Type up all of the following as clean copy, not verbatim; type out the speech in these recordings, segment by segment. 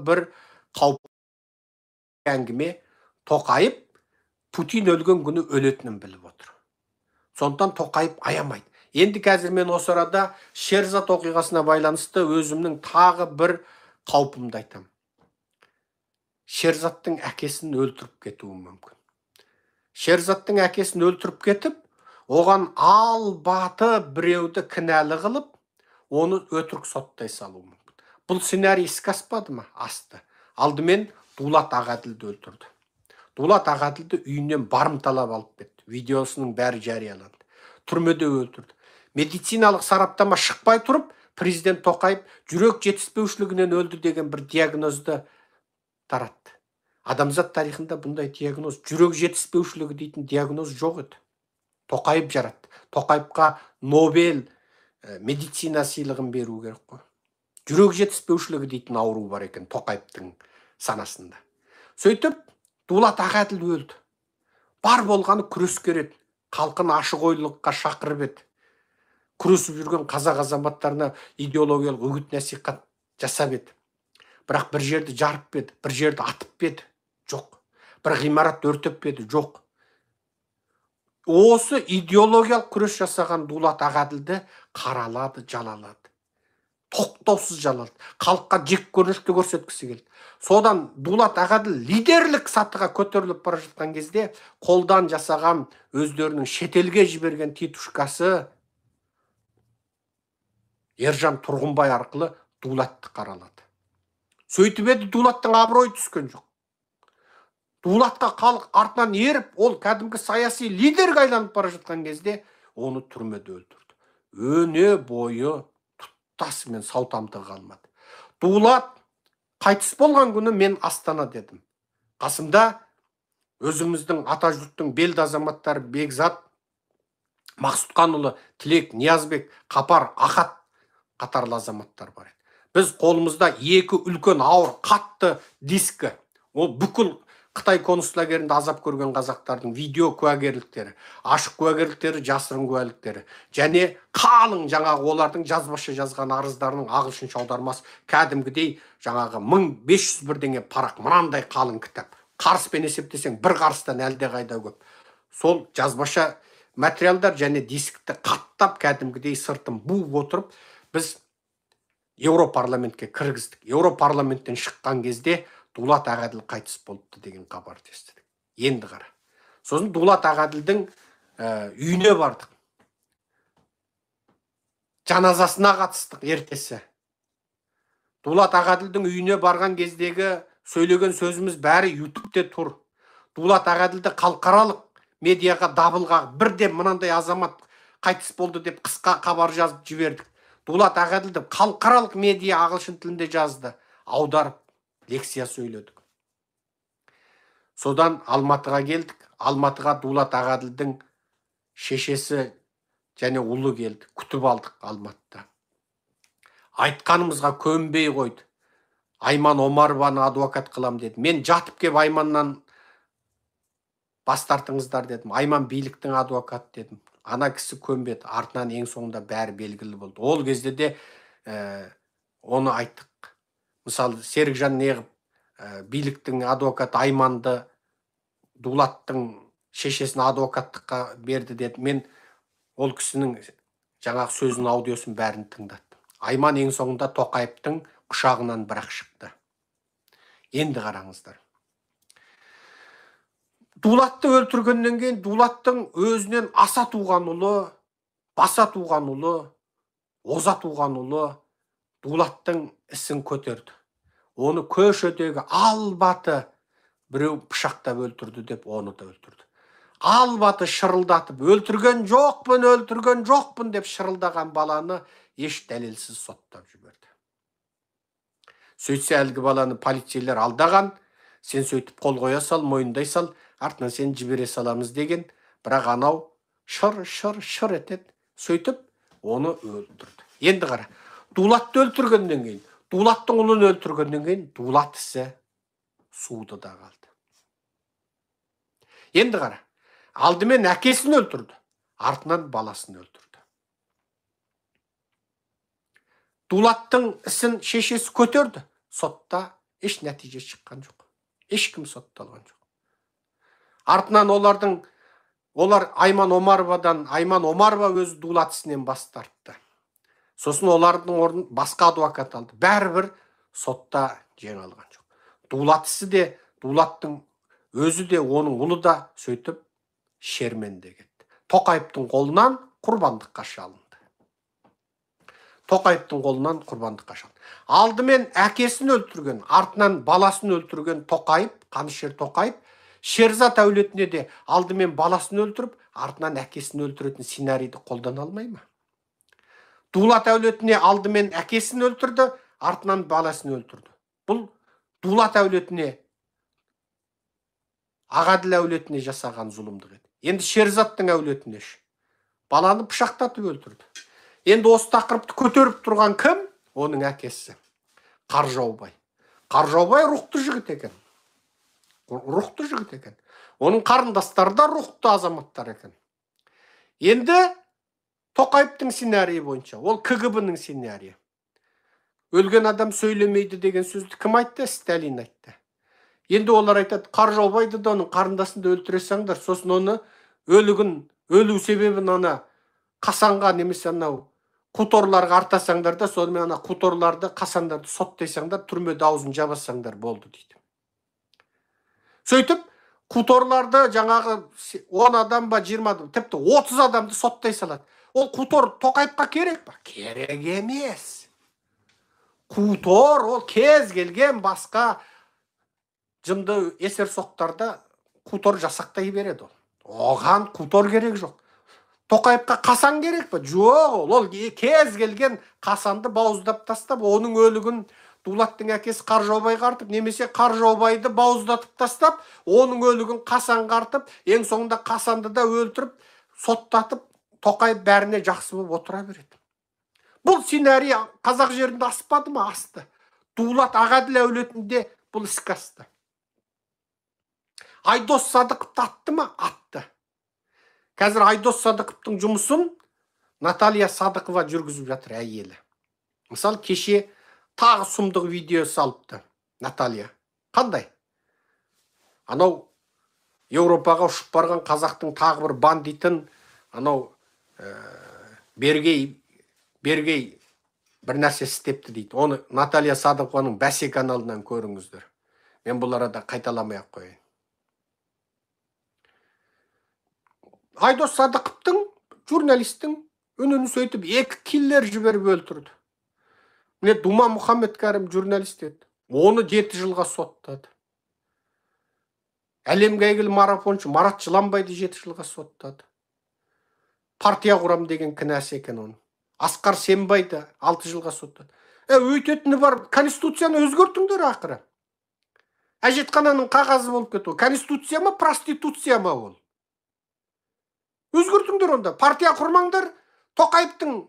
бір қауіп әңгіме. Тоқайып Путин өлген күні өлетінін біліп отыр. Сондықтан Тоқайып аямайды. Енді қазір мен осы арада Шерзат оқиғасына байланысты өзімнің тағы бір қаупімді айтам. Шерзаттың әкесін өлтіріп кетуі мүмкін. Шерзаттың әкесін өлтіріп кетіп, оған албаты біреуді кінәлі қылып, оны өтірік соттай салуы мүмкін. Бұл сценарий іске аспады ма? Асты. Алдымен Дулат Ағаділді өлтірді. Дулат Ағаділді үйінен барымталап алып кетті. Видеосының бәрі жарияланды. Түрмеде өлтірді. Медициналық сараптама шықпай тұрып, президент Тоқайып жүрек жетіспеушілігінен өлді деген бір диагнозды таратты. Адамзат тарихында бұндай диагноз, жүрек жетіспеушілігі дейтін диагноз жоқ еді. Тоқайып жаратты. Тоқайыпқа Нобель медицина сыйлығын беру керек қой. Жүрек жетіспеушілігі дейтін ауру бар екен Тоқайыптың санасында. Сөйтіп, Дулат Ағаділ өлді. Бар болғаны күрескер еді. Халқын ашық ойлылыққа шақырып еді. Күресіп жүрген қазақ азаматтарына идеологиялық үгіт насихат жасап еді. Бірақ бір жерді жарып еді, бір жерді атып еді, жоқ. Бір ғимарат өртеп еді, жоқ. Осы идеологиялық күрес жасаған Дулат Ағаділді қаралады, жалалады. Тоқтаусыз жалалды. Халыққа жек көрінішті көрсеткісі келді. Содан Дулат Ағаділ лидерлік сатыға көтеріліп бара жатқан кезде қолдан жасаған өздерінің шетелге жіберген титушкасы Ержан Тұрғынбай арқылы Дулатты қаралады. Сөйтіп еді Дулаттың абыройы түскен жоқ. Дулатқа халық артынан еріп, ол кәдімгі саяси лидерге айланып бара жатқан кезде оны түрмеде өлтірді. Өне бойы тұтасымен сау тамтығы қалмады. Дулат қайтыс болған күні мен Астана дедім. Қасымда өзіміздің ата жұрттың белді азаматтары Бекзат, Мақсұтқанұлы, Тілек, Ниязбек, Қапар, Ахат қатарлы азаматтар бар еді. Біз қолымызда екі үлкен ауыр қатты дискі, ол бүкіл Қытай консуллагерінде азап көрген қазақтардың видео куәгерліктері, ашық куәгерліктері, жасырын куәліктері, және қалың жаңағы олардың жазбаша жазған арыздарының ағылшынша аудармасы кәдімгідей жаңағы 1500 бірдеңе парақ, мынандай қалың кітап. Қарыспен есептесең бір қарыстан әлде қайда көп. Сол жазбаша материалдар және дискті қаттап кәдімгідей сыртын буып отырып, біз Еуропарламентке кіргіздік. Еуропарламенттен шыққан кезде Дулат Ағаділ қайтыс болыпты деген хабарды естідік. Енді қара. Сосын Дулат Ағаділдің үйіне бардық. Жаназасына қатыстық ертесі. Дулат Ағаділдің үйіне барған кездегі сөйлеген сөзіміз бәрі YouTube'те тұр. Дулат Ағаділді халықаралық медиаға дабыл қағып, бірден мынандай азамат қайтыс болды деп қысқа хабар жазып жібердік. Дулат Ағаділді халықаралық медиа ағылшын тілінде жазды, аударып лекция сөйледік. Содан Алматыға келдік. Алматыға Дулат Ағаділдің шешесі және ұлы келді. Күтіп алдық Алматыда. Айтқанымызға көнбей қойды. Айман Омарованы адвокат қылам деді. Мен жатып кеп Айманнан бас тартыңыздар дедім. Айман биліктің адвокат дедім. Ана кісі көнбеді. Артынан ең соңында бәрі белгілі болды. Ол кезде де оны айттық. Мысалы, Серікжан неғып биліктің адвокаты Айманды Дулаттың шешесін адвокаттыққа берді деді. Мен ол кісінің жаңағы сөзін, аудиосын бәрін тыңдаттым. Айман ең соңында Тоқайыптың құшағынан бірақ шықты. Енді қараңыздар. Дулатты өлтіргеннен кейін Дулаттың өзінен аса туған ұлы, баса туған ұлы, оза туған ұлы Дулаттың ісін көтерді. Оны көшедегі албаты біреу пышақтап өлтірді деп оны да өлтірді. Албаты шырылдатып, өлтірген жоқпын деп шырылдаған баланы еш дәлелсіз соттап жіберді. Сөйтсе әлгі баланы полицейлер алдаған, сен сөйтіп қол қоя сал, мойындай сал, артынан сен жібере саламыз деген, бірақ анау шыр етеді. Сөйтіп оны өлтірді. Енді қара. Дулатты өлтіргеннен кейін, Дулаттың ұлын өлтіргеннен кейін, Дулат ісі суды да қалды. Енді қара, алдымен әкесін өлтірді, артынан баласын өлтірді. Дулаттың ісін шешесі көтерді, сотта еш нәтиже шыққан жоқ. Ешкім сотталған жоқ. Артынан олар Айман Омарова өзі дулат ісінен бас тартты. Сосын олардың орнын басқа адвокат алды. Бәрібір сотта жеңілген жоқ. Дулат ісі де, дулаттың өзі де, оның ұлы да сөйтіп шерменде кетті. Тоқаевтың қолынан құрбандыққа шалынды. Алдымен әкесін өлтірген, артынан баласын өлтірген Тоқаев, Қанішер Тоқаев, Шерзат әулетіне де алдымен баласын өлтіріп, артынан әкесін өлтіретін сценарийді қолдана алмай ма? Дулат әулетіне алдымен әкесін өлтірді, артынан баласын өлтірді. Бұл Дулат әулетіне, Ағаділ әулетіне жасаған зұлымдық еді. Енді Шерзаттың әулетіне баланы пышақтатып өлтірді. Енді осы тақырыпты көтеріп тұрған кім? Оның әкесі. Қаржаубай. Қаржаубай рухты жігіт екен. Оның қарындастары да рухты азаматтар екен. Енді Тоқаевтың сценарийі бойынша, ол КГБ-ның сценарийі. Өлген адам сөйлемейді деген сөзді кім айтты? Сталин айтты. Енді олар айтады, Қаржаубайды да оның қарындасын да өлтіресеңдер, сосын оны өлу себебін Қасанға немесе құторларға артасаңдар да, сонымен құторларды, қасандарды соттайсаңдар, түрмеде аузын жабасаңдар болды дейді. Сөйтіп, құторларды жаңағы 10 адам ба, 20 адам, тіпті 30 адамды соттай салады. Ол құтор Тоқаевқа керек па? Керек емес. Құтор ол кез келген басқа жынды есер соқтарда құтор жасақтай береді. Оған құтор керек жоқ. Тоқаевқа Қасан керек па? Жоқ, ол кез келген Қасанды бауыздап тастап, оның өлігін Дулаттың әкесі Қаржаубайға артып, немесе Қаржаубайды бауыздатып тастап, оның өлігін Қасанға артып, ең соңында Қасанды да өлтіріп, соттатып, Тоқаев бәріне жақсы болып отыра береді. Бұл сценарий қазақ жерінде аспады ма? Асты. Дулат Ағаділ әулетінде бұл іске асты. Айдос Садықовты атты ма? Атты. Қазір Айдос Садықовтың жұмысын Наталья Садықова жүргізіп жатыр, әйелі. Мысалы, кеше тағы сұмдық видео салыпты Наталья. Қандай? Анау Еуропаға ұшып барған қазақтың тағы бір бандитін, анау Бергей бір нәрсе істепті дейді. Оны Наталья Садықованың Бәсе каналынан көріңіздер. Мен бұл арада қайталамай-ақ қояйын. Айдос Садықовтың, журналистің үнін сөйтіп 2 киллер жіберіп өлтірді. Міне Дума Мұхаммед Кәрім журналист еді. Оны 7 жылға соттады. Әлемге әйгілі марафоншы Марат Жыланбайды 7 жылға соттады. Партия құрам деген кінәсі екен оны. Асқар Сембайды 6 жылға соттады. Өйтетіні бар, конституцияны өзгертіңдер ақыры. Әжетхананың қағазы болып кетті. Конституция ма, проституция ма ол? Өзгертіңдер онда. Партия құрмаңдар, Тоқаевтың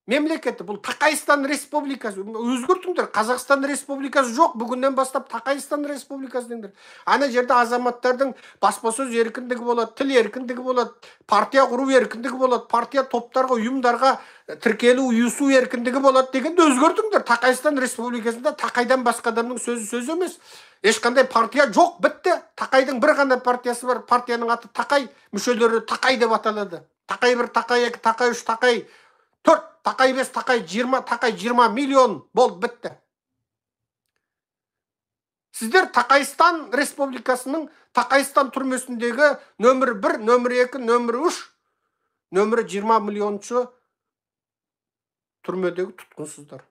мемлекеті, бұл Тақайстан Республикасы. Өзгертіңдер. Қазақстан Республикасы жоқ. Бүгіннен бастап Тақайстан Республикасы деңдер. Ана жерде азаматтардың баспасөз еркіндігі болады, тіл еркіндігі болады, партия құру еркіндігі болады, партия топтарға, ұйымдарға тіркелу, ұйысу еркіндігі болады дегенді өзгертіңдер. Тақайстан Республикасында Тақайдан басқа адамның сөзі сөз емес. Ешқандай партия жоқ, бітті. Тақайдың бір ғана партиясы бар. Партияның аты Тақай, мүшелері Тақай деп аталады. Тақай 1, Тақай 2, Тақай 3, Тақай 4, Тақай 5, Тақай 20, Тақай 20 миллион болды, бітті. Сіздер Тақайстан Республикасының Тақайстан түрмесіндегі нөмір 1, нөмір 2, нөмір 3, нөмір 20 миллионшы түрмедегі тұтқынсыздар.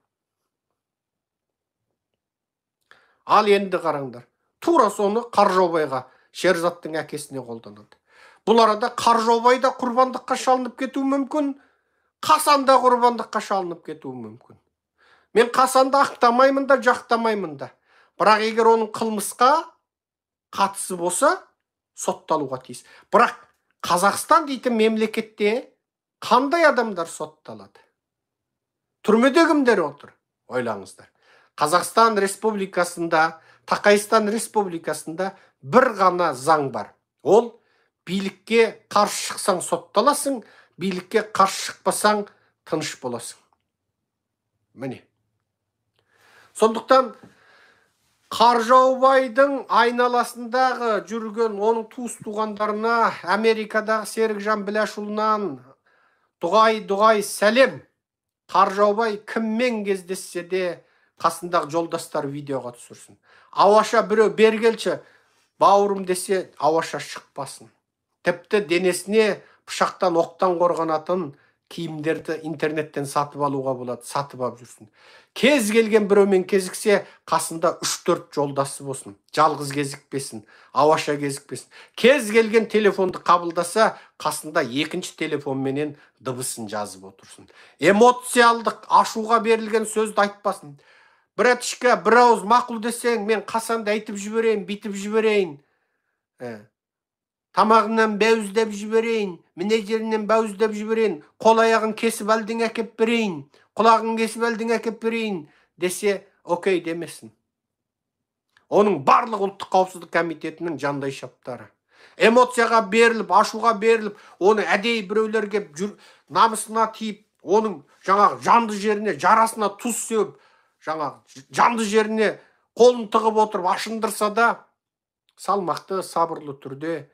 Ал енді қараңдар. Тура соны Қаржаубайға, Шерзаттың әкесіне қолданады. Бұл арада Қаржаубай да құрбандыққа шалынып кетуі мүмкін, Қасан да құрбандыққа шалынып кетуі мүмкін. Мен Қасанды ақтамаймын да, жақтамаймын да. Бірақ егер оның қылмысқа қатысы болса, сотталуға тиіс. Бірақ Қазақстан дейтін мемлекетте қандай адамдар сотталады? Түрмеде кімдер отыр? Ойлаңыздар. Қазақстан Республикасында, Тақайстан Республикасында бір ғана заң бар. Ол билікке қарсы шықсаң сотталасың, билікке қарсы шықпасаң тыныш боласың. Міне. Сондықтан Қаржаубайдың айналасындағы жүрген оның туыс туғандарына Америкадағы Серікжан Біләшұлынан дұғай сәлем. Қаржаубай кіммен кездессе де қасындағы жолдастар видеоға түсірсін. Ауаша біреу бергелші бауырым десе ауаша шықпасын. Тіпті денесіне пышақтан оқтан қорғанатын киімдерді интернеттен сатып алуға болады, сатып алып жүрсін. Кез келген біреумен кезіксе, қасында 3-4 жолдасы болсын. Жалғыз кезікпесін, ауаша кезікпесін. Кез келген телефонды қабылдаса, қасында екінші телефонменен дыбысын жазып отырсын. Эмоциялдық ашуға берілген сөзді айтпасын. Братишка, бір ауыз мақұл десең, мен қасанда айтып жіберейін, битіп жіберейін. Тамағынан бәуіздеп жіберейін, мінезерінен бәуіздеп жіберейін, қол аяғын кесіп әлдің әкеп берейін, құлағын кесіп әлдің әкеп берейін десе, окей демесін. Оның барлық ұлттық қауіпсіздік комитетінің жандай шаптары. Эмоцияға беріліп, ашуға беріліп, оны әдейі біреулер кеп намысына тиіп, оның жаңағы жанды жеріне, жарасына тұз сеуіп, жаңағы жанды жеріне қолын тығып отырып ашындырса да, салмақты, сабырлы түрде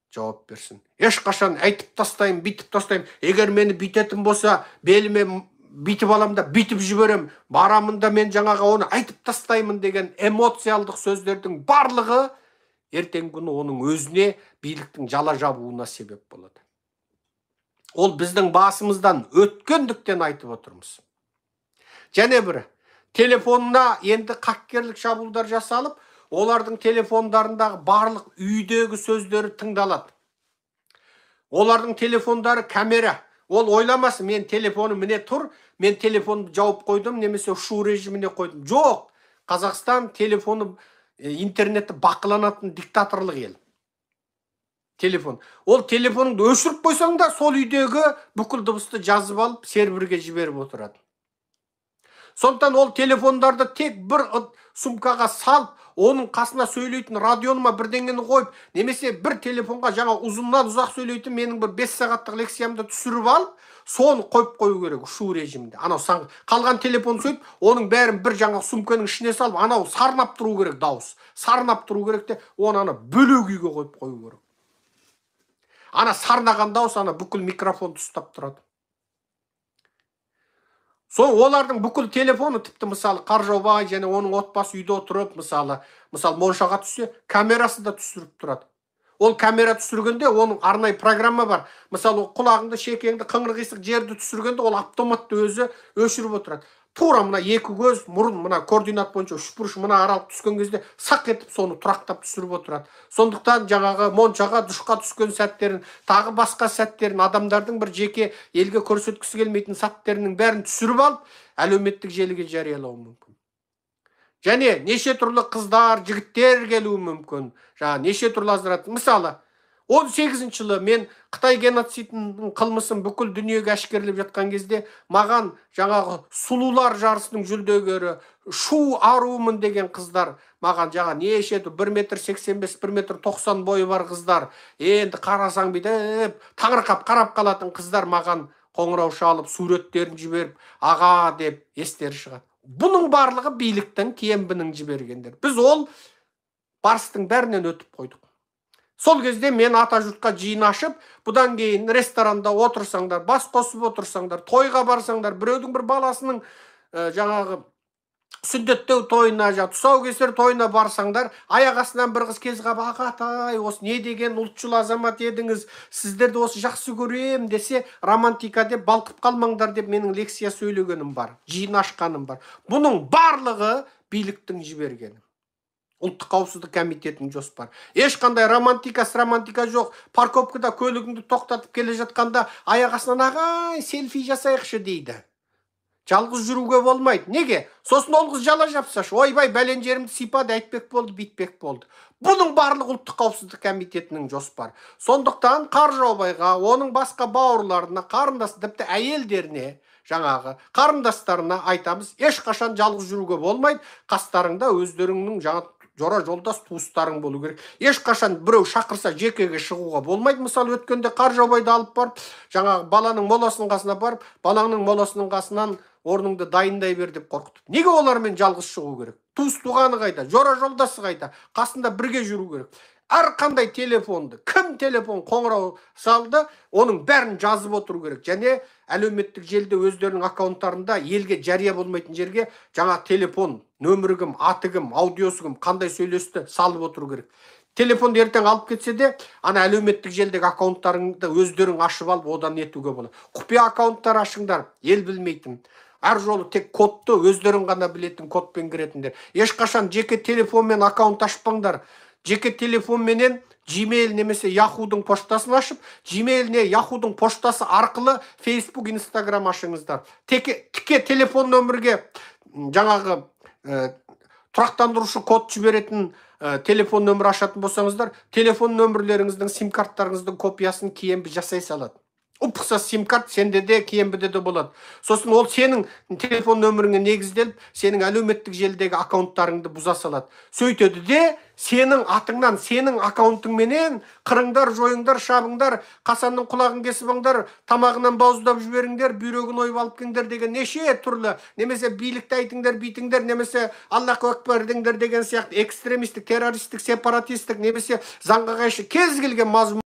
жауап берсін. Ешқашан айтып тастайым, битіп тастайым. Егер мені битетін болса, беліме битіп алам да, битіп жіберем. Барамын да мен жаңағы оны айтып тастаймын деген эмоциялдық сөздердің барлығы ертеңгі күні оның өзіне биліктің жала жабуына себеп болады. Ол біздің басымыздан өткендіктен айтып отырмыз. Және бір телефонына енді қақкерлік шабуылдар жасалып, олардың телефондарындағы барлық үйдегі сөздері тыңдалады. Олардың телефондары камера. Ол ойламасын, мен телефоным міне тұр, мен телефонды жауып қойдым, немесе ұшу режиміне қойдым. Жоқ, Қазақстан телефоны, интернетті бақыланатын диктаторлық ел. Телефон. Ол телефоныңды өшіріп қойсаң да, сол үйдегі бүкіл дыбысты жазып алып, серверге жіберіп отырады. Сондықтан ол телефондарды тек бір сумкаға салып, оның қасына сөйлейтін радионыма бірдеңені қойып, немесе бір телефонға жаңа ұзыннан ұзақ сөйлейтін менің бір 5 сағаттық лекциямды түсіріп алып, соны қойып қою керек ұшу режимінде. Анау қалған телефон сөйтіп, оның бәрін бір жаңа сумканың ішіне салып, анау сарнап тұру керек дауыс. Сарнап тұру керек те, оны ана бөлек үйге қойып қою керек. Ана сарнаған дауыс ана бүкіл микрофонды ұстап тұрады. Сол олардың бүкіл телефоны тіпті мысалы Қаржаубай және оның отбасы үйде отырып, мысалы моншаға түссе, камерасы да түсіріп тұрады. Ол камера түсіргенде оның арнайы программа бар. Мысалы құлағыңды, шекеңді, қыңыр қисық жерді түсіргенде ол автоматты өзі өшіріп отырады. Тура мына екі көз, мұрын, мына координат бойынша үшбұрыш мына аралық түскен кезде сақ етіп соны тұрақтап түсіріп отырады. Сондықтан жаңағы моншаға, дұшқа түскен сәттерін, тағы басқа сәттерін, адамдардың бір жеке елге көрсеткісі келмейтін сәттерінің бәрін түсіріп алып, әлеуметтік желіге жариялауы мүмкін. Және неше түрлі қыздар, жігіттер келуі мүмкін. Жаңа неше түрлі азырат. Мысалы, 18 жылы мен Қытай геноцидінің қылмысын бүкіл дүниеге әшкерелеп жатқан кезде маған жаңағы сұлулар жарысының жүлдегері Шу Арумын деген қыздар маған жаңа неше 1,85 м, 1,90 м бойы бар қыздар, енді қарасаң бүйтіп таңырқап қарап қалатын қыздар маған қоңырау шалып, суреттерін жіберіп, аға деп естері шығады. Бұның барлығы биліктің кембінің жібергендер. Біз ол барыстың бәрінен өтіп қойдық. Сол кезде мен ата жұртқа жиын ашып, бұдан кейін ресторанда отырсаңдар, бас қосып отырсаңдар, тойға барсаңдар, біреудің бір баласының жаңағы сүндеттеу тойына, тұсаукесер тойына барсаңдар, аяқ астынан бір қыз кезғап, ағатай, осы не деген ұлтшыл азамат едіңіз, сіздерді осы жақсы көрем десе, романтика деп балқып қалмаңдар деп менің лекция сөйлегенім бар, жиын ашқаным бар. Бұның барлығы биліктің жібергені. Ұлттық қауіпсіздік комитетінің жоспар. Ешқандай романтика жоқ. Парковкада көлігіңді тоқтатып келе жатқанда аяқ астынан ағай, селфи жасайықшы дейді. Жалғыз жүруге болмайды. Неге? Сосын ол қыз жала жапсашы. Ойбай, бәлен жерімді сипады, әйтпек болды, битпек болды. Бұның барлық ұлттық қауіпсіздік комитетінің жоспар. Сондықтан Қаржаубайға, оның басқа бауырларына, қарындас, тіпті әйелдеріне, жаңағы қарындастарына айтамыз, ешқашан жалғыз жүруге болмайды. Қастарыңда өздеріңнің жора жолдас туыстарың болу керек. Ешқашан біреу шақырса жекеге шығуға болмайды. Мысалы өткенде Қаржаубайды алып барып, жаңағы баланың моласының қасына барып, балаңның моласының қасынан орныңды дайындай бер деп қорқытып. Неге олармен жалғыз шығу керек? туыс туғаны қайда, жора жолдасы қайда, қасында бірге жүру керек. Әр қандай телефонды, кім телефон қоңырау салды, оның бәрін жазып отыру керек. Және әлеуметтік желіде өздерінің аккаунттарында елге жария болмайтын жерге жаңа телефон, нөмірі кім, аты кім, аудиосы кім, қандай сөйлесті салып отыру керек. Телефонды ертең алып кетсе де, ана әлеуметтік желдегі аккаунттарыңды өздерің ашып алып, одан нетуге болады. Құпия аккаунттар ашыңдар, ел білмейтін. Әр жолы тек кодты өздерің ғана білетін кодпен кіретіндер. Ешқашан жеке телефонмен аккаунт ашпаңдар. Жеке телефонменен Gmail немесе Yahoo'дың поштасын ашып, Gmail не Yahoo'дың поштасы арқылы Facebook, Instagram ашыңыздар. Тіке телефон нөмірге жаңағы тұрақтандырушы код жіберетін телефон нөмір ашатын болсаңыздар, телефон нөмірлеріңіздің сим-карттарыңыздың копиясын кейін жасай салады. Ұпқыса сим-карт сенде де кейінбіде де болады. Сосын ол сенің телефон нөміріңе негізделіп, сенің әлеуметтік желідегі аккаунттарыңды бұза салады. Сөйтеді де, сенің атыңнан, сенің аккаунтыңменен қырыңдар, жойыңдар, шабыңдар, қасанның құлағын кесіпіңдер, тамағынан бауыздап жіберіңдер, бүйрегін ойып алып кеңдер деген неше түрлі, немесе билікті айтыңдар, бейтіңдер, немесе Аллаху акбар деңдер деген сияқты экстремистік, террористік, сепаратистік, немесе заңға қайшы кез келген мазмұн